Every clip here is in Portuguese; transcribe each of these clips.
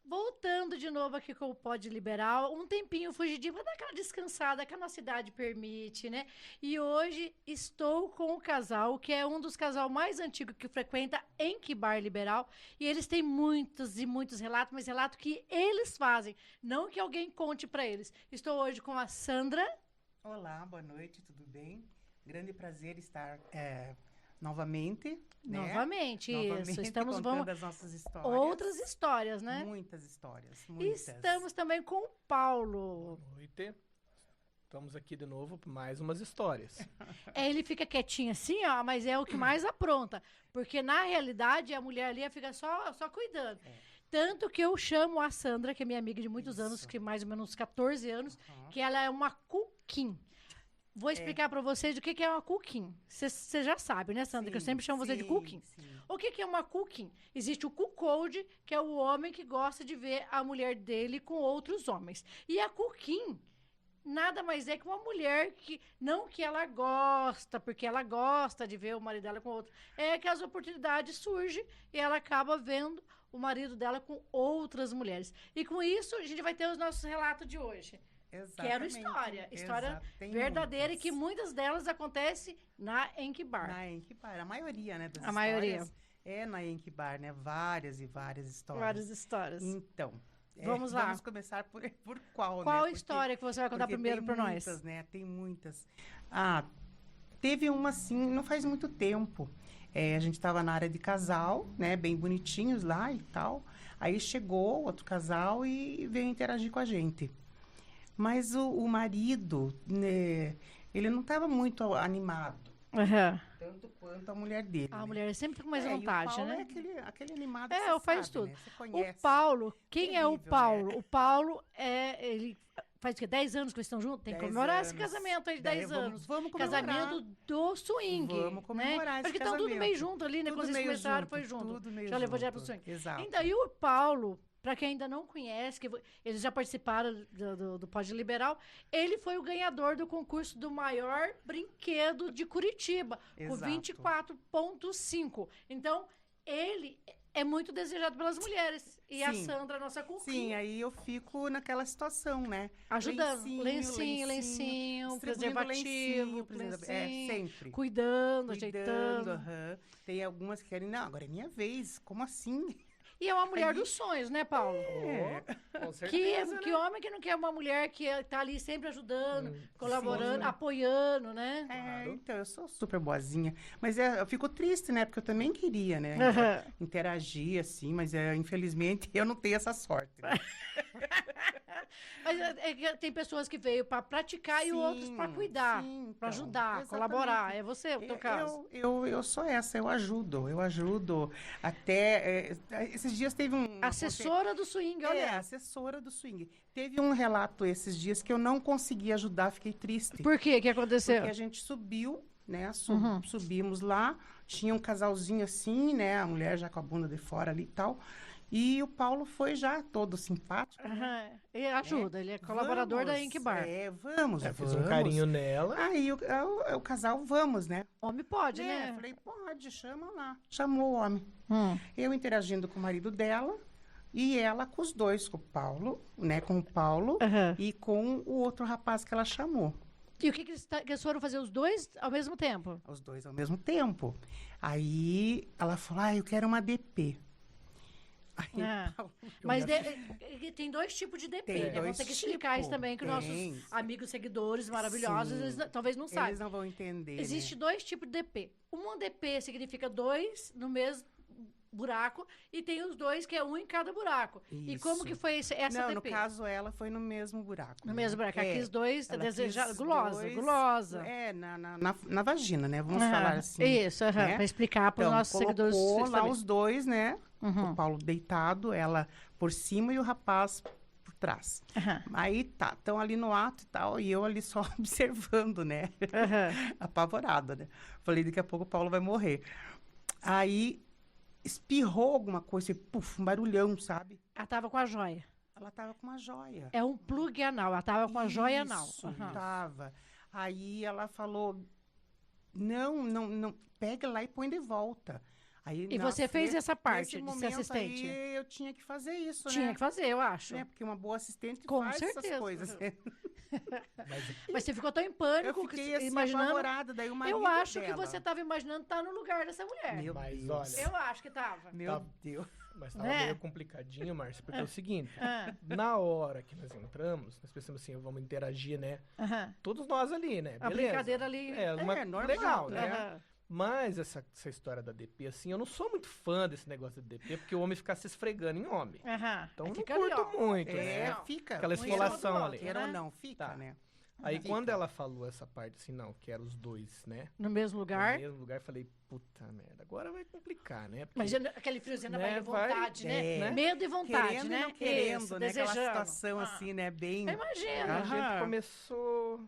Voltando de novo aqui com o Pode Liberal, um tempinho fugidinho para dar aquela descansada que a nossa idade permite, né? E hoje estou com o casal, que é um dos casal mais antigos que frequenta Enki Bar Liberal, e eles têm muitos e muitos relatos, mas relatos que eles fazem, não que alguém conte para eles. Estou hoje com a Sandra. Olá, boa noite, tudo bem? Grande prazer estar novamente, né? Novamente, isso. Estamos contando as nossas histórias. Outras histórias, né? Muitas histórias, muitas. Estamos também com o Paulo. Boa noite. Estamos aqui de novo para mais umas histórias. Ele fica quietinho assim, ó, mas é o que mais apronta. Porque, na realidade, a mulher ali fica só cuidando. Tanto que eu chamo a Sandra, que é minha amiga de muitos anos, que mais ou menos uns 14 anos, que ela é uma cooking. Vou explicar para vocês o que é uma cooking. Você já sabe, né, Sandra? Que eu sempre chamo você de cooking. Sim. O que é uma cooking? Existe o cuckold, que é o homem que gosta de ver a mulher dele com outros homens. E a cooking nada mais é que uma mulher que, não que ela gosta, porque ela gosta de ver o marido dela com outro, é que as oportunidades surgem e ela acaba vendo o marido dela com outras mulheres. E com isso, a gente vai ter os nossos relatos de hoje. Quero história verdadeira e que muitas delas acontecem na Enki Bar. Na Enki Bar, a maioria, né, das A histórias maioria. é na Enki Bar, né? Várias e várias histórias. Várias histórias. Então, Vamos lá. Vamos começar por qual, Qual né? história que você vai contar primeiro para nós? Tem muitas, né? Tem muitas. Teve uma assim, não faz muito tempo. A gente estava na área de casal, né? Bem bonitinhos lá e tal. Aí chegou outro casal e veio interagir com a gente. Mas o marido, né, ele não estava muito animado. Uhum. Tanto quanto a mulher dele. A né? mulher sempre com mais E o vontade, Paulo né? é aquele animado que Eu você faço sabe, tudo. né? Você conhece. O Paulo, quem é o Terrível, Paulo? né? O Paulo ele faz o quê? 10 anos que eles estão juntos? Tem que 10 comemorar esse anos. casamento aí de Daí 10 anos. Vamos comemorar. Casamento do swing. Vamos comemorar né? esse Acho que estão tudo meio casamento. junto ali, né? Tudo Quando eles meio começaram, junto, foi junto. tudo meio Já levou direto pro junto. swing. Exato. Então, e o Paulo, para quem ainda não conhece, eles já participaram do Pode Liberal, ele foi o ganhador do concurso do maior brinquedo de Curitiba, com Exato. 24,5. Então, ele é muito desejado pelas mulheres. E a Sim. Sandra, nossa cookie, Sim, aí eu fico naquela situação, né? ajudando. Lencinho, distribuindo preservativo, sempre. cuidando, ajeitando. Aham. Tem algumas que querem, não, agora é minha vez, como assim? E é uma mulher dos sonhos, né, Paulo? Com certeza, Que homem que não quer uma mulher que tá ali sempre ajudando, colaborando, sim. apoiando, né? Claro. Então, eu sou super boazinha. Mas eu fico triste, né? Porque eu também queria, né? Aham. Interagir, assim, mas infelizmente eu não tenho essa sorte. Né? Mas que tem pessoas que veio para praticar e outros para cuidar, sim, para então, ajudar, exatamente. colaborar. É você, o teu caso? Eu sou essa, eu ajudo. Até, esses dias teve um... Assessora do swing, olha. Assessora do swing. Teve um relato esses dias que eu não consegui ajudar, fiquei triste. Por quê? O que aconteceu? Porque a gente subiu, né? Subimos lá, tinha um casalzinho assim, né? A mulher já com a bunda de fora ali e tal. E o Paulo foi já todo simpático. Aham. Ele ajuda, ele é colaborador da Enki Bar. Vamos. Fiz um carinho nela. Aí o casal, vamos, né? Homem pode, né? Falei, pode, chama lá. Chamou o homem. Hum. Eu interagindo com o marido dela e ela com os dois, com o Paulo, né? Com o Paulo Aham. e com o outro rapaz que ela chamou. E o que eles foram fazer os dois ao mesmo tempo? Os dois ao mesmo tempo. Aí ela falou, eu quero uma DP. Aí, Ah. Paulo, Mas tem dois tipos de DP, Tem né? Vamos dois ter que explicar isso tipos. também, que Tem. nossos amigos seguidores maravilhosos, Sim. eles talvez não saibam. eles não vão entender, Existe né? dois tipos de DP. Um DP significa dois no mesmo buraco e tem os dois que é um em cada buraco. E Isso. como que foi essa Não, DP? no caso, ela foi no mesmo buraco. No né? mesmo buraco. Aqui os dois ela desejaram. quis Gulosa, dois- gulosa. Na vagina, né? Vamos Aham. falar assim. Isso, né? para explicar para os Então, nossos seguidores. colocou lá saberem. os dois, né? Uhum. O Paulo deitado, ela por cima e o rapaz por trás. Aham. Aí tá, estão ali no ato e tal, e eu ali só observando, né? Aham. Apavorada, né? Falei, daqui a pouco o Paulo vai morrer. Aí espirrou alguma coisa, e, puf, um barulhão, sabe? Ela tava com a joia. Ela tava com uma joia. É um plug anal. Ela tava com a joia anal. Isso, Aham. tava. Aí ela falou, não, pega lá e põe de volta. Aí, E você fez essa parte nesse de ser momento assistente? aí, eu tinha que fazer isso, Tinha né? que fazer, eu acho. Né? Porque uma boa assistente Com faz certeza. essas coisas. Mas você ficou tão em Eu pânico, fiquei assim, imaginando... apavorada, daí o marido Eu acho que dela. você estava imaginando estar no lugar dessa mulher. Meu Mas Deus. olha, Eu acho que tava. Meu Tá. Deus. Mas tava Né? meio complicadinho, Márcia, porque é o seguinte, Ah, na hora que nós entramos, nós pensamos assim, vamos interagir, né? aham. Todos nós ali, né? A Beleza. brincadeira ali. É, uma, normal, legal, né? né? Aham. Mas essa história da DP, assim, eu não sou muito fã desse negócio de DP, porque o homem fica se esfregando em homem. Aham. Então eu não Fica ali, curto ó. muito, É, né? fica. Aquela Um em cima esfolação do ali. outro, Queira ou né? não, fica, Tá. né? Aí Fica. quando ela falou essa parte assim, não, que eram os dois, né? No mesmo lugar. No mesmo lugar, eu falei, puta merda, agora vai complicar, né? Porque, Imagina aquele friozinho na Né, barriga, vai- vontade, né? É. Medo e vontade, Querendo né? e não querendo, Isso, né? Aquela desejando. situação Ah. assim, né? Bem... Imagina. a gente Aham. começou.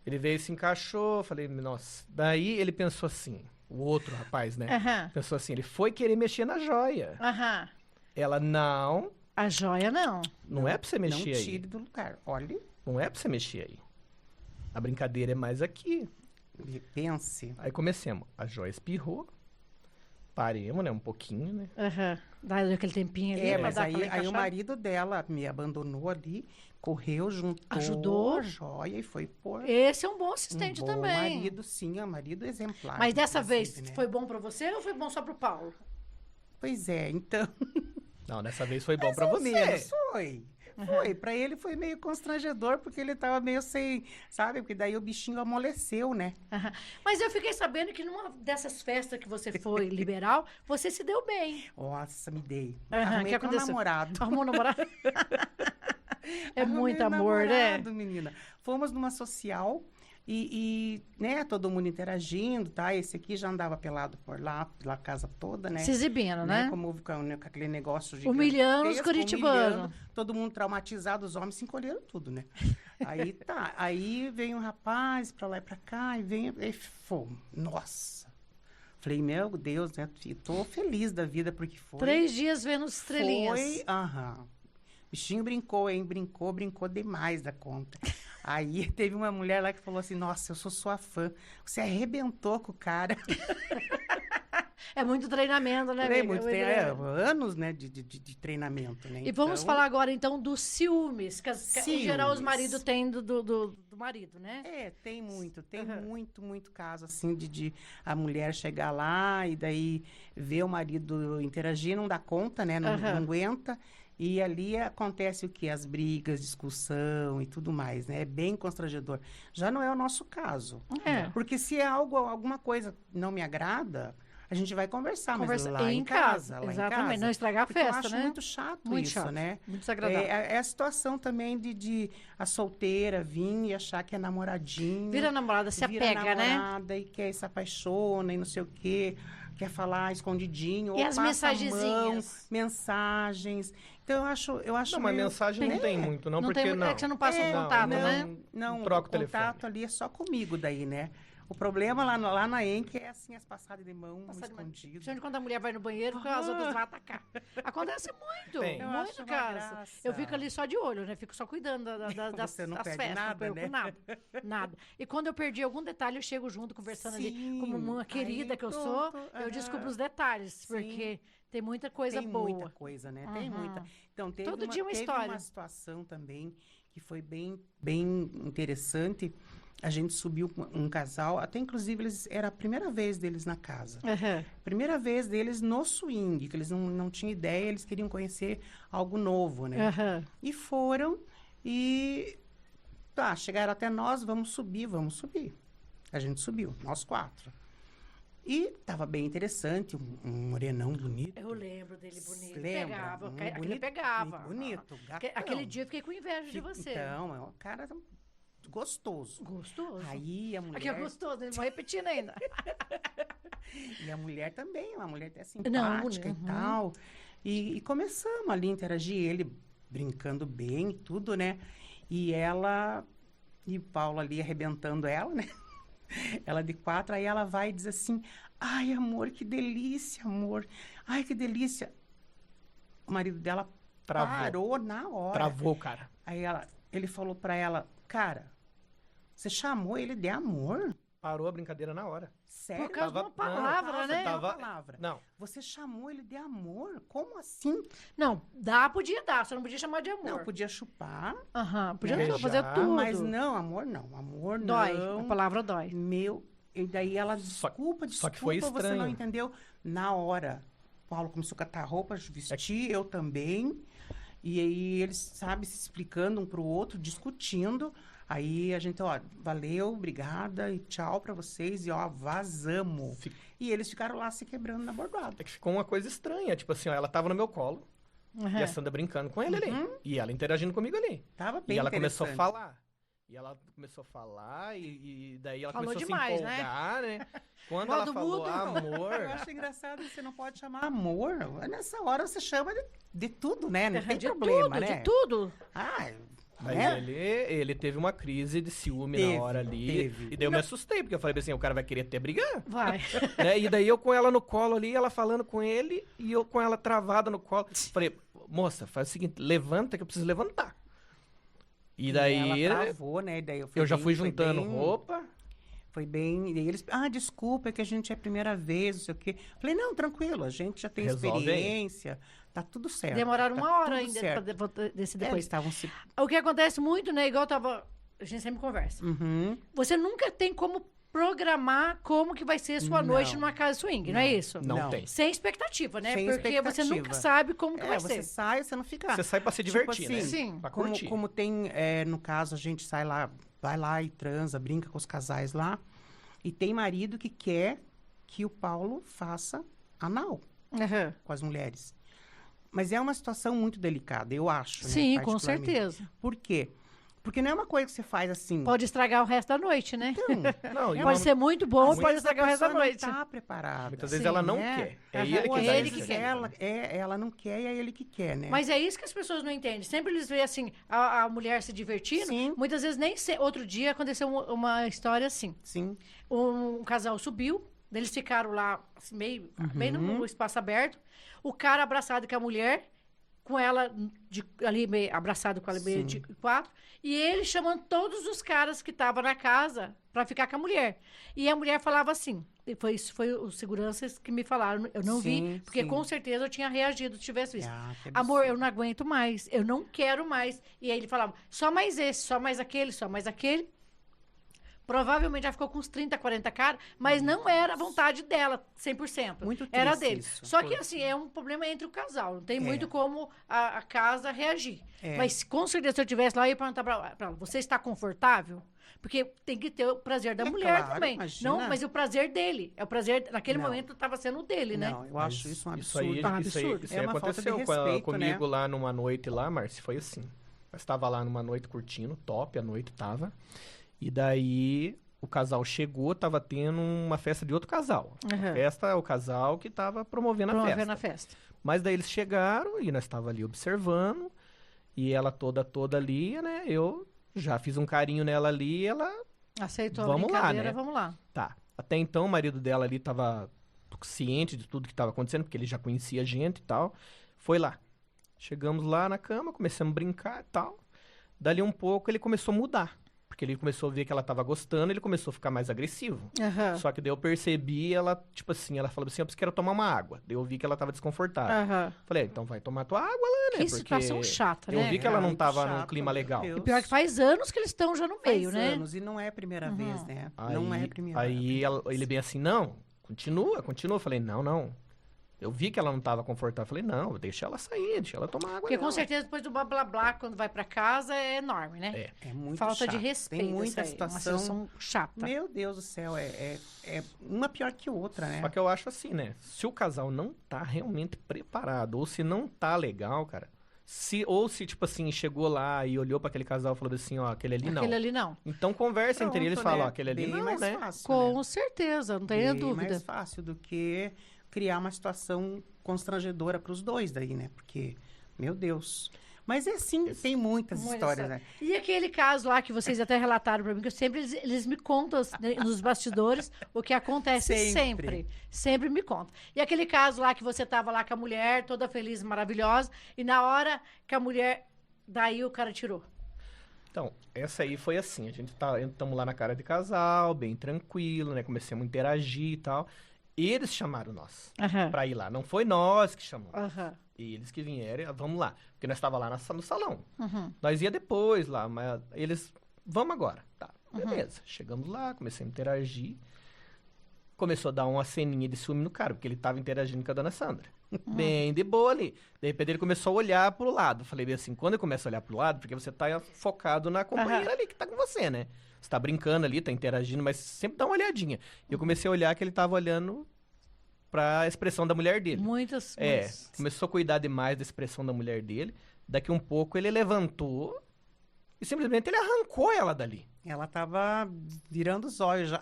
Ele veio e se encaixou, falei, nossa. Daí ele pensou assim, o outro rapaz, né? Aham. Pensou assim, ele foi querer mexer na joia. Aham. Ela, não, A joia não. não é pra você Não mexer aí. tire do lugar. Olhe Não é pra você mexer aí. A brincadeira é mais aqui. e pense. Aí comecemos. A joia espirrou. Paremos, né? Um pouquinho, né? Aham. Dá aquele tempinho ali. É, pra mas dar aquela aí o encaixada. marido dela me abandonou ali, correu, juntou Ajudou? a joia e foi pôr. Esse é um bom assistente um bom também. marido, sim, é um marido exemplar. Mas dessa vez, inclusive, né? foi bom pra você ou foi bom só pro Paulo? Pois é, então... Não, dessa vez foi bom pra Mais ou você. menos, foi. Foi. Pra ele foi meio constrangedor, porque ele tava meio sem... Sabe? Porque daí o bichinho amoleceu, né? Aham. Mas eu fiquei sabendo que numa dessas festas que você foi liberal, você se deu bem. Nossa, me dei. Aham, Arrumei que com um aconteceu? namorado. Arrumou um namorado? É Arrumei muito um amor, né? namorado, menina. Fomos numa social né, todo mundo interagindo, tá? Esse aqui já andava pelado por lá, pela casa toda, né? Se exibindo, né? Como com aquele negócio Humilhando os gigantesco, curitibanos. humilhando, todo mundo traumatizado, os homens se encolheram tudo, né? Aí tá, aí vem um rapaz pra lá e pra cá, e fomos. Nossa! Falei, meu Deus, né? Tô feliz da vida, porque foi... 3 dias vendo estrelinhas. Foi, aham. Bichinho brincou, hein? Brincou demais da conta. Aí teve uma mulher lá que falou assim, nossa, eu sou sua fã. Você arrebentou com o cara. É muito treinamento, né, Tem amiga? muito, tem anos, né, de treinamento, né? E vamos Então, falar agora, então, dos ciúmes, que em geral os Ciúmes. maridos têm do marido, né? tem Aham. muito caso, assim, de a mulher chegar lá e daí ver o marido interagir, não dá conta, né? Não Aham. aguenta. E ali acontece o quê? As brigas, discussão e tudo mais, né? É bem constrangedor. Já não é o nosso caso. É. Porque se é alguma coisa não me agrada, a gente vai conversar, Conversa mas lá em casa. Lá Exatamente, em casa. não estragar a Porque eu festa, acho né? muito chato Muito isso, chato, né? muito desagradável. É a situação também de a solteira vir e achar que é namoradinho. Vira namorada, se vira apega, né? namorada e quer se apaixona e não sei o quê. Quer falar escondidinho. E ou as passa a mensagenzinhas? mensagens. Então, eu acho Não, mas meio- mensagem não tem muito, não, Não porque tem, não. é que você não passa o É, contato, não, né? Não, troca o o telefone. contato ali é só comigo daí, né? O problema lá na ENC é assim, as passadas de mão Passar de mão. escondidas. Principalmente quando a mulher vai no banheiro, porque as outras vão atacar. Acontece muito, Tem. Eu acho muito, uma cara. graça. Eu fico ali só de olho, né? Fico só cuidando das, Você não das perde festas, nada, não perco né? nada. E quando eu perdi algum detalhe, eu chego junto, conversando ali, Sim, como uma aí querida que eu pronto, sou, eu aham. descubro os detalhes, Sim. porque tem muita coisa Tem boa. muita coisa, né? Tem Aham. muita. Então, Todo dia uma teve história. uma situação também que foi bem interessante. A gente subiu com um casal, até inclusive era a primeira vez deles na casa. Aham. Primeira vez deles no swing, que eles não tinham ideia, eles queriam conhecer algo novo, né? Aham. E foram e chegaram até nós, vamos subir. A gente subiu, nós 4. E tava bem interessante, um morenão bonito. Eu lembro dele bonito. Lembra? Pegava, Um aquele bonito, pegava. bonito, Aquele gatão. dia eu fiquei com inveja de você. Então, é um cara gostoso. Gostoso. Aí a mulher... Aqui é gostoso, ele vai repetindo ainda. E a mulher também, uma mulher até Não, simpática uhum. e tal. E começamos ali a interagir, ele brincando bem e tudo, né? E ela... E o Paulo ali arrebentando ela, né? Ela de 4, aí ela vai e diz assim, ai, amor, que delícia, amor. Ai, que delícia. O marido dela Travou. parou na hora. Travou, cara. Aí ele falou pra ela, cara, você chamou ele de amor? Parou a brincadeira na hora. Sério? Por causa de Tava- uma palavra, não, né? tava- Uma palavra. Não, Você chamou ele de amor? Como assim? Não, podia dar, só não podia chamar de amor. Não, podia chupar, Aham, podia Beijar, fazer tudo. mas não, amor não. Amor Dói, não. a palavra dói. Meu, e daí ela, Só- desculpa, só que foi você não estranho. entendeu. Na hora, Paulo começou a catar roupa, vestir, eu também. E aí eles, sabe, se explicando um pro outro, discutindo. Aí a gente, ó, valeu, obrigada e tchau pra vocês. E ó, vazamos. Fi- E eles ficaram lá se quebrando na bordada. é que ficou uma coisa estranha. Tipo assim, ó, ela tava no meu colo Uhum. e a Sandra brincando com ele ali. E ela interagindo comigo ali. Tava bem E ela começou a interessante. falar. E ela começou a falar e daí ela Falou começou demais, a se empolgar, né? Quando Modo ela falou mudo. amor... Eu acho engraçado que você não pode chamar amor. Nessa hora você chama de tudo, né? Não tem de problema, tudo, né? de tudo. Ah, Mas né? ele teve uma crise de ciúme Teve, na hora ali. teve. E daí eu me assustei, porque eu falei assim, o cara vai querer até brigar. Vai. Né? E daí eu com ela no colo ali, ela falando com ele, e eu com ela travada no colo. Falei, moça, faz o seguinte, levanta que eu preciso levantar. E daí ela travou, né? Daí eu já bem- fui foi juntando bem- roupa. Foi bem. E eles, desculpa, é que a gente é a primeira vez, não sei o quê. Falei, não, tranquilo, a gente já tem Resolve aí. experiência, tá tudo certo. Demoraram tá uma hora tudo ainda certo. pra decidir Eles depois. estavam se. O que acontece muito, né? Igual tava. A gente sempre conversa. Uhum. Você nunca tem como programar como que vai ser sua Não. noite numa casa swing, não é isso? Não, Não. tem. Sem expectativa, né? Sem Porque você expectativa. nunca sabe como que vai Você ser. sai, você não fica. Você sai pra se Tipo divertir, né? assim, Sim. Pra curtir. Como tem, no caso, a gente sai lá, vai lá e transa, brinca com os casais lá. E tem marido que quer que o Paulo faça anal Aham. com as mulheres. Mas é uma situação muito delicada, eu acho. né, Sim, com particularmente. certeza. Por quê? Porque não é uma coisa que você faz assim. Pode estragar o resto da noite, né? Então, Não, e Pode ser muito bom, às pode vezes estragar o resto da pessoa noite. não está preparada. muitas vezes Sim, ela não né? quer. É Aham. ele que Ou dá ele a que iniciativa. quer. ela não quer e é ele que quer, né? Mas é isso que as pessoas não entendem. Sempre eles veem assim, a mulher se divertindo. Sim. Muitas vezes nem se... Outro dia aconteceu uma história assim. Sim. Um casal subiu, eles ficaram lá, assim, meio, bem Uhum. no espaço aberto. O cara abraçado com a mulher, com ela ali meio, abraçado com ela meio Sim. de quatro. E ele chamando todos os caras que estavam na casa para ficar com a mulher. E a mulher falava assim, isso foi os seguranças que me falaram, eu não vi, Sim, porque sim. com certeza eu tinha reagido se tivesse visto. Que Amor, eu absurdo. não aguento mais, eu não quero mais. E aí ele falava, só mais esse, só mais aquele, só mais aquele. Provavelmente já ficou com uns 30, 40 caras, mas não era a vontade dela, 100%. Muito era triste dele. isso. Só que, assim, é um problema entre o casal. Não tem É. muito como a casa reagir. É. Mas, com certeza, se eu estivesse lá, eu ia perguntar pra ela, você está confortável? Porque tem que ter o prazer da É mulher claro, também. imagina. Não, mas o prazer dele. É o prazer, naquele Não. momento, estava sendo o dele, né? Não, eu acho isso um Isso aí, absurdo. Ah, isso aí, absurdo. isso É aí uma falta de aconteceu respeito, comigo né? lá numa noite lá, Márcio, foi assim. Eu estava lá numa noite curtindo, top, a noite tava. E daí o casal chegou, tava tendo uma festa de outro casal. Uhum. A festa é o casal que tava promovendo a Promovendo festa. a festa. Mas daí eles chegaram e nós estava ali observando. E ela toda ali, né? Eu já fiz um carinho nela ali e ela... Aceitou Vamos a lá, brincadeira, né? vamos lá. Tá. Até então o marido dela ali tava ciente de tudo que tava acontecendo, porque ele já conhecia a gente e tal. Foi lá. Chegamos lá na cama, começamos a brincar e tal. Dali um pouco ele começou a mudar. Porque ele começou a ver que ela tava gostando, ele começou a ficar mais agressivo. Aham. Só que daí eu percebi, ela, tipo assim, ela falou assim, eu quero tomar uma água. Daí eu vi que ela tava desconfortável. Aham. Falei, então vai tomar tua água lá, né? Que situação chata, eu né? vi que ela não muito tava num chato, clima meu legal. Deus. E pior que faz anos que eles estão já no meio, Faz né? anos, e não é a primeira Uhum. vez, né? Aí, Não é a primeira aí vez. ele bem assim, não, continua. Eu falei, não. Eu vi que ela não tava confortável. Eu falei, não, deixa ela sair, deixa ela tomar água. Porque com dela. certeza depois do blá blá blá, quando vai pra casa, é enorme, né? É. É muito Falta de chato. respeito. Tem muita isso aí, situação. Uma situação chata. Meu Deus do céu, é uma pior que outra, né? Só que eu acho assim, né? Se o casal não tá realmente preparado, ou se não tá legal, cara, ou se, tipo assim, chegou lá e olhou pra aquele casal e falou assim, ó, aquele ali não. Aquele ali não. Então conversa entre eles e Pronto, fala, né? ó, aquele ali Bem não, mais né? fácil, Com né? certeza, não tenha Bem dúvida. mais fácil do que criar uma situação constrangedora para os dois daí, né? Porque, meu Deus. Mas é assim, tem muitas Muita histórias, história. né? E aquele caso lá que vocês até relataram pra mim, que sempre eles me contam né, nos bastidores o que acontece Sempre. Sempre me contam. E aquele caso lá que você tava lá com a mulher, toda feliz, maravilhosa, e na hora que a mulher, daí o cara tirou. Então, essa aí foi assim, a gente estamos lá na cara de casal, bem tranquilo, né? Começamos a interagir e tal. Eles chamaram nós pra ir lá, não foi nós que chamamos. Eles que vieram, vamos lá. Porque nós estávamos lá no salão. Nós ia depois lá, mas eles, vamos agora. Tá, beleza. Chegamos lá, comecei a interagir. Começou a dar uma ceninha de ciúme no cara, porque ele tava interagindo com a dona Sandra. Bem de boa ali. De repente ele começou a olhar pro lado. Falei bem assim, quando eu começo a olhar pro lado, porque você tá focado na companheira ali que tá com você, né? Você tá brincando ali, tá interagindo, mas sempre dá uma olhadinha. E eu comecei a olhar que ele tava olhando pra expressão da mulher dele. Muitas. Começou a cuidar demais da expressão da mulher dele. Daqui um pouco ele levantou e simplesmente ele arrancou ela dali. Ela tava virando os olhos já.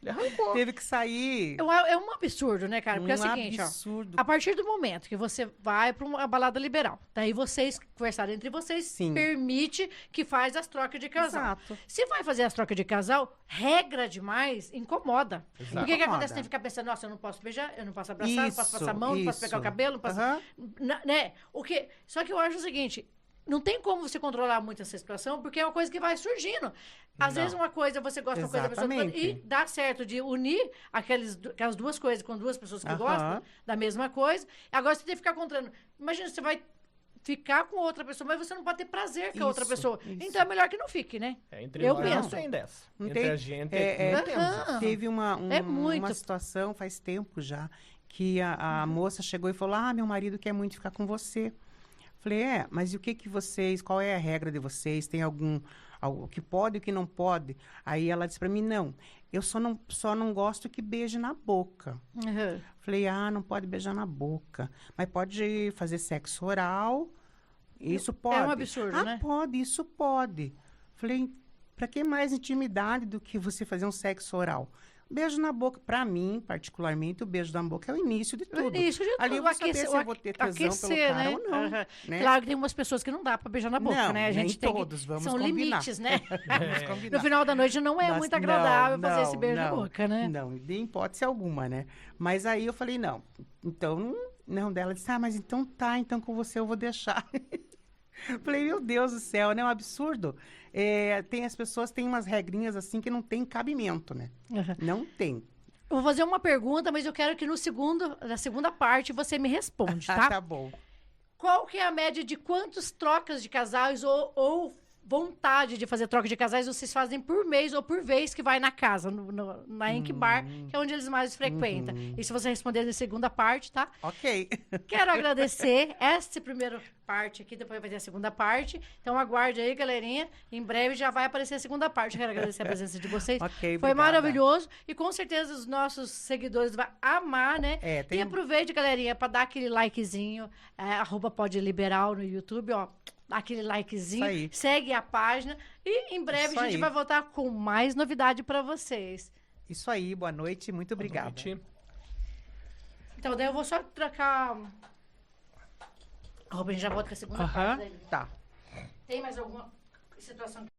Ele arrancou. Teve que sair. É um absurdo, né, cara? Porque é o seguinte, absurdo. ó. A partir do momento que você vai para uma balada liberal, daí vocês conversaram entre vocês, Sim. permite que faz as trocas de casal. Exato. Se vai fazer as trocas de casal, regra demais, incomoda. Exato. Porque o que Incomoda. acontece? Você tem que ficar pensando, nossa, eu não posso beijar, eu não posso abraçar, não posso passar a mão, não posso pegar o Isso. cabelo, não posso... Né? Só que eu acho o seguinte... Não tem como você controlar muito essa situação, porque é uma coisa que vai surgindo. Às Não. vezes uma coisa, você gosta de uma coisa da pessoa Exatamente. e dá certo de unir aquelas duas coisas com duas pessoas que gostam da mesma coisa. Agora você tem que ficar contando. Imagina, você vai ficar com outra pessoa, mas você não pode ter prazer com a outra Isso, pessoa. isso. então é melhor que não fique, né? Entre Eu nós penso. não tem dessa. Não Entre tem- a gente é- não temos Aham. essa. Teve uma muito. situação faz tempo já que a moça chegou e falou: meu marido quer muito ficar com você. Falei, mas e o que vocês, qual é a regra de vocês? Tem algo que pode e o que não pode? Aí ela disse pra mim, não, eu só não gosto que beije na boca. Falei, não pode beijar na boca, mas pode fazer sexo oral, isso pode. É um absurdo, né? Pode, isso pode. Falei, pra que mais intimidade do que você fazer um sexo oral? Beijo na boca, pra mim, particularmente, o beijo na boca é o início de tudo. Isso de Ali eu tudo. vou saber se eu vou ter tesão aquecer, pelo cara né? ou não. Aham. né? Claro que tem umas pessoas que não dá pra beijar na boca, Não, né? A nem gente tem todos, vamos são combinar. limites, né? Vamos combinar. No final da noite não é Mas muito agradável fazer esse não, beijo na não, boca, né? Não, de hipótese alguma, né? Mas aí eu falei, não. Então, não, dela disse, mas então tá, então com você eu vou deixar. Falei, meu Deus do céu, né? É um absurdo. As pessoas têm umas regrinhas assim que não tem cabimento, né? Não tem. Eu vou fazer uma pergunta, mas eu quero que na segunda parte você me responde, tá? Tá bom. Qual que é a média de quantas trocas de casais ou vontade de fazer troca de casais vocês fazem por mês ou por vez que vai na casa, na Ink Bar, que é onde eles mais frequentam? E se você responder na segunda parte, tá? Ok. Quero agradecer essa primeira parte aqui, depois vai ter a segunda parte. Então aguarde aí, galerinha. Em breve já vai aparecer a segunda parte. Quero agradecer a presença de vocês. Ok, Foi obrigada. maravilhoso e com certeza os nossos seguidores vão amar, né? Tem E aproveite, galerinha, para dar aquele likezinho, @podeliberal no YouTube, ó. Dá aquele likezinho, Isso aí. segue a página e em breve Isso a gente aí. vai voltar com mais novidade para vocês. Isso aí, boa noite, muito obrigada. Boa noite. Então daí eu vou só trocar a roupa, a gente já volta com a segunda parte. Daí. Tá. Tem mais alguma situação